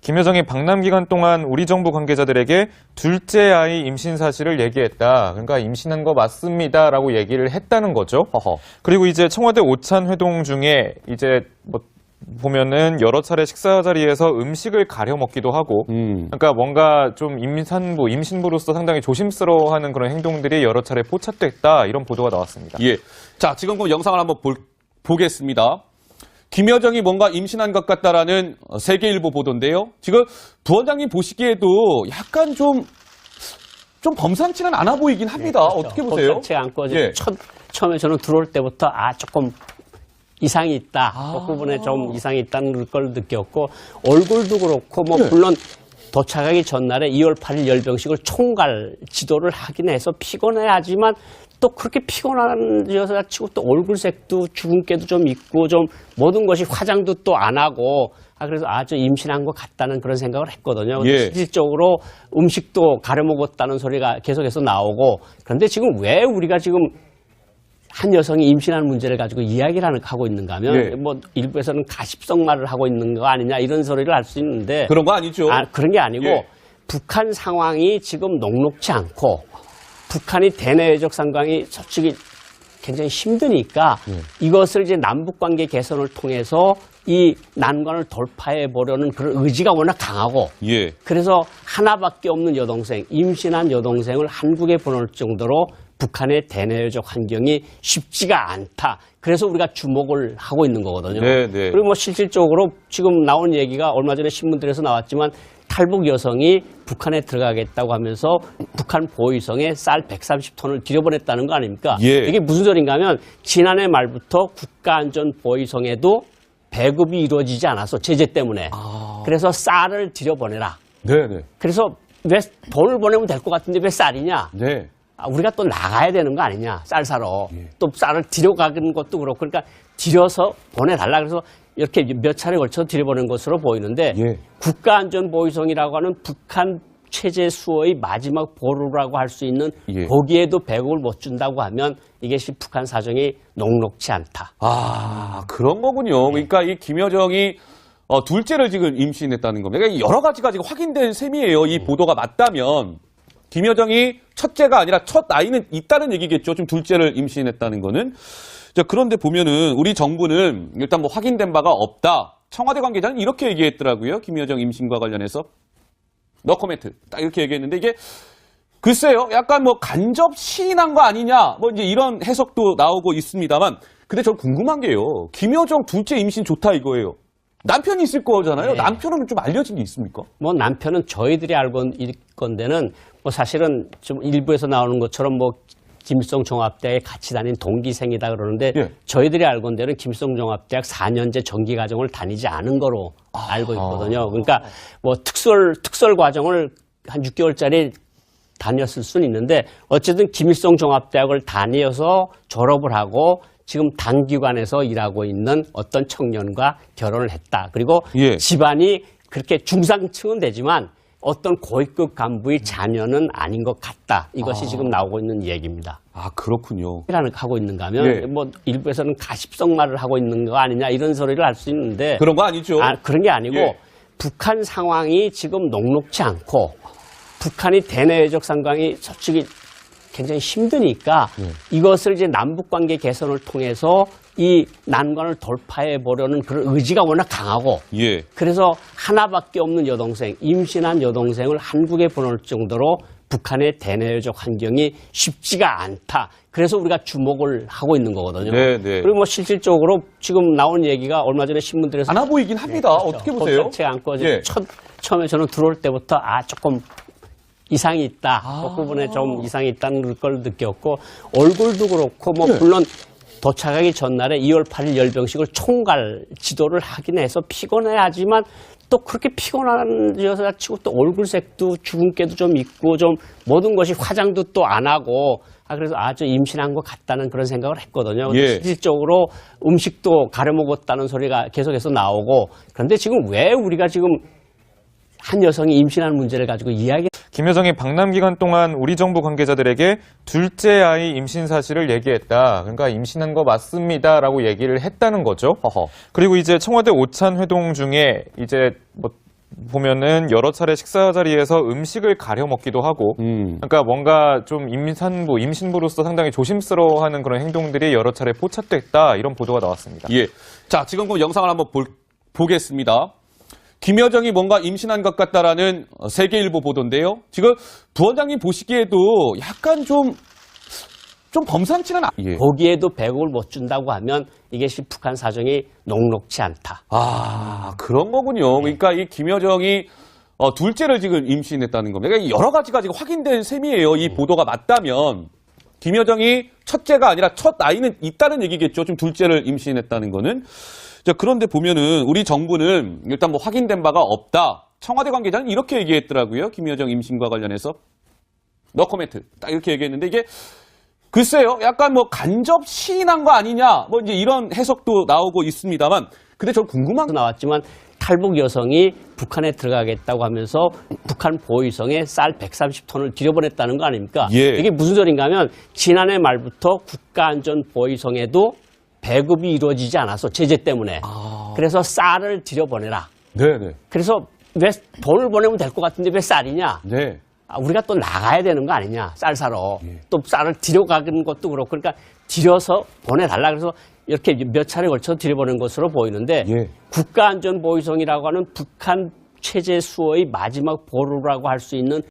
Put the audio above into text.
김여정이 방남 기간 동안 우리 정부 관계자들에게 둘째 아이 임신 사실을 얘기했다. 그러니까 임신한 거 맞습니다라고 얘기를 했다는 거죠. 그리고 이제 청와대 오찬 회동 중에 이제 보면은 여러 차례 식사 자리에서 음식을 가려 먹기도 하고, 그러니까 뭔가 좀 임신부로서 상당히 조심스러워하는 그런 행동들이 여러 차례 포착됐다, 이런 보도가 나왔습니다. 예. 자, 지금 그 영상을 한번 보겠습니다. 김여정이 뭔가 임신한 것 같다라는 세계일보 보도인데요. 지금 부원장님 보시기에도 약간 좀 범상치는 않아 보이긴 합니다. 네, 그렇죠. 어떻게 보세요? 범상치 않고 예. 처음에 저는 들어올 때부터 조금 이상이 있다. 그 부분에 좀 이상이 있다는 걸 느꼈고, 얼굴도 그렇고 네. 물론 도착하기 전날에 2월 8일 열병식을 총괄 지도를 하긴 해서 피곤해하지만 또 그렇게 피곤한 여자 치고 또 얼굴색도 주근깨도 좀 있고 좀 모든 것이 화장도 또 안 하고 그래서 아주 임신한 것 같다는 그런 생각을 했거든요. 예. 실질적으로 음식도 가려 먹었다는 소리가 계속해서 나오고, 그런데 지금 왜 우리가 지금 한 여성이 임신하는 문제를 가지고 이야기를 하고 있는가 하면 예. 일부에서는 가십성 말을 하고 있는 거 아니냐 이런 소리를 할 수 있는데 그런 거 아니죠. 그런 게 아니고 예. 북한 상황이 지금 녹록지 않고 북한이 대내외적 상황이 솔직히 굉장히 힘드니까 이것을 이제 남북관계 개선을 통해서 이 난관을 돌파해 보려는 그런 의지가 워낙 강하고 예. 그래서 하나밖에 없는 여동생, 임신한 여동생을 한국에 보낼 정도로 북한의 대내외적 환경이 쉽지가 않다. 그래서 우리가 주목을 하고 있는 거거든요. 네, 네. 그리고 실질적으로 지금 나온 얘기가 얼마 전에 신문들에서 나왔지만 탈북 여성이 북한에 들어가겠다고 하면서 북한 보위성에 쌀 130톤을 들여보냈다는 거 아닙니까? 예. 이게 무슨 소린가 하면 지난해 말부터 국가안전보위성에도 배급이 이루어지지 않아서 제재 때문에. 그래서 쌀을 들여보내라. 네네. 그래서 왜 돈을 보내면 될 것 같은데 왜 쌀이냐? 네. 우리가 또 나가야 되는 거 아니냐, 쌀 사러. 예. 또 쌀을 들여가는 것도 그렇고, 그러니까 들여서 보내달라. 그래서 이렇게 몇 차례 걸쳐 들여보낸 것으로 보이는데, 예. 국가안전보위성이라고 하는 북한 체제 수호의 마지막 보루라고 할 수 있는 예. 거기에도 배급을 못 준다고 하면 이것이 북한 사정이 녹록지 않다. 그런 거군요. 그러니까 이 김여정이 둘째를 지금 임신했다는 겁니다. 그러니까 여러 가지가 지금 확인된 셈이에요. 이 보도가 맞다면. 김여정이 첫째가 아니라 첫 아이는 있다는 얘기겠죠. 지금 둘째를 임신했다는 거는. 자, 그런데 보면은 우리 정부는 일단 확인된 바가 없다. 청와대 관계자는 이렇게 얘기했더라고요. 김여정 임신과 관련해서. 노 코멘트. 딱 이렇게 얘기했는데 이게 글쎄요. 약간 간접 시인한 거 아니냐. 이제 이런 해석도 나오고 있습니다만. 근데 저 궁금한 게요. 김여정 둘째 임신 좋다 이거예요. 남편이 있을 거잖아요. 네. 남편은 좀 알려진 게 있습니까? 남편은 저희들이 알고 있건데는 사실은 좀 일부에서 나오는 것처럼 김일성 종합대학에 같이 다닌 동기생이다 그러는데 예. 저희들이 알건대는 김일성 종합대학 4년제 정기 과정을 다니지 않은 거로 알고 있거든요. 그러니까 특설 과정을 한 6개월짜리 다녔을 수는 있는데 어쨌든 김일성 종합대학을 다녀서 졸업을 하고 지금 단기관에서 일하고 있는 어떤 청년과 결혼을 했다. 그리고 예. 집안이 그렇게 중상층은 되지만 어떤 고위급 간부의 자녀는 아닌 것 같다. 이것이 지금 나오고 있는 얘기입니다. 그렇군요. 하고 있는가 하면 예. 일부에서는 가십성 말을 하고 있는 거 아니냐 이런 소리를 할 수 있는데 그런 거 아니죠. 그런 게 아니고 예. 북한 상황이 지금 녹록지 않고 북한이 대내외적 상황이 솔직히 굉장히 힘드니까 이것을 이제 남북관계 개선을 통해서 이 난관을 돌파해 보려는 그런 의지가 워낙 강하고 예. 그래서 하나밖에 없는 여동생, 임신한 여동생을 한국에 보낼 정도로 북한의 대내외적 환경이 쉽지가 않다. 그래서 우리가 주목을 하고 있는 거거든요. 네, 네. 그리고 실질적으로 지금 나온 얘기가 얼마 전에 신문들에서 안아 보이긴 합니다. 그렇죠. 어떻게 보세요? 범상치 않고 예. 처음에 저는 들어올 때부터 조금 이상이 있다. 그 부분에 좀 이상이 있다는 걸 느꼈고 얼굴도 그렇고 물론 도착하기 전날에 2월 8일 열병식을 총괄 지도를 하긴 해서 피곤해하지만 또 그렇게 피곤한 여자 치고 또 얼굴색도 주근깨도 좀 있고 좀 모든 것이 화장도 또 안 하고 그래서 아주 임신한 것 같다는 그런 생각을 했거든요. 예. 실질적으로 음식도 가려 먹었다는 소리가 계속해서 나오고 그런데 지금 왜 우리가 지금 한 여성이 임신하는 문제를 가지고 김여정이 방남 기간 동안 우리 정부 관계자들에게 둘째 아이 임신 사실을 얘기했다. 그러니까 임신한 거 맞습니다라고 얘기를 했다는 거죠. 그리고 이제 청와대 오찬 회동 중에 이제 보면은 여러 차례 식사 자리에서 음식을 가려 먹기도 하고, 그러니까 뭔가 좀 임신부로서 상당히 조심스러워하는 그런 행동들이 여러 차례 포착됐다 이런 보도가 나왔습니다. 예. 자, 지금 그 영상을 한번 보겠습니다. 김여정이 뭔가 임신한 것 같다라는 세계일보 보도인데요. 지금 부원장님 보시기에도 약간 좀 범상치는 예. 보기에도 배국을 못 준다고 하면 이게 북한 사정이 녹록치 않다. 아, 그런 거군요. 그러니까 이 김여정이 둘째를 지금 임신했다는 겁니다. 그러니까 여러 가지가 지금 확인된 셈이에요. 이 보도가 맞다면 김여정이 첫째가 아니라 첫 아이는 있다는 얘기겠죠. 지금 둘째를 임신했다는 거는. 자, 그런데 보면은 우리 정부는 일단 뭐 확인된 바가 없다. 청와대 관계자는 이렇게 얘기했더라고요. 김여정 임신과 관련해서. 너 코멘트. 딱 이렇게 얘기했는데 이게 글쎄요. 약간 뭐 간접 시인한 거 아니냐. 뭐 이제 이런 해석도 나오고 있습니다만. 근데 저 궁금한 거 나왔지만 탈북 여성이 북한에 들어가겠다고 하면서 북한 보위성에 쌀 130톤을 들여보냈다는 거 아닙니까? 예. 이게 무슨 소린가 하면 지난해 말부터 국가안전보위성에도 배급이 이루어지지 않아서 제재 때문에. 그래서 쌀을 들여보내라. 네네. 그래서 왜 돈을 보내면 될 것 같은데 왜 쌀이냐? 네. 우리가 또 나가야 되는 거 아니냐, 쌀 사러. 또 쌀을 들여가는 것도 그렇고, 그러니까 들여서 보내달라. 그래서 이렇게 몇 차례 걸쳐 들여보낸 것으로 보이는데, 예. 국가안전보위성이라고 하는 북한 체제 수호의 마지막 보루라고 할 수 있는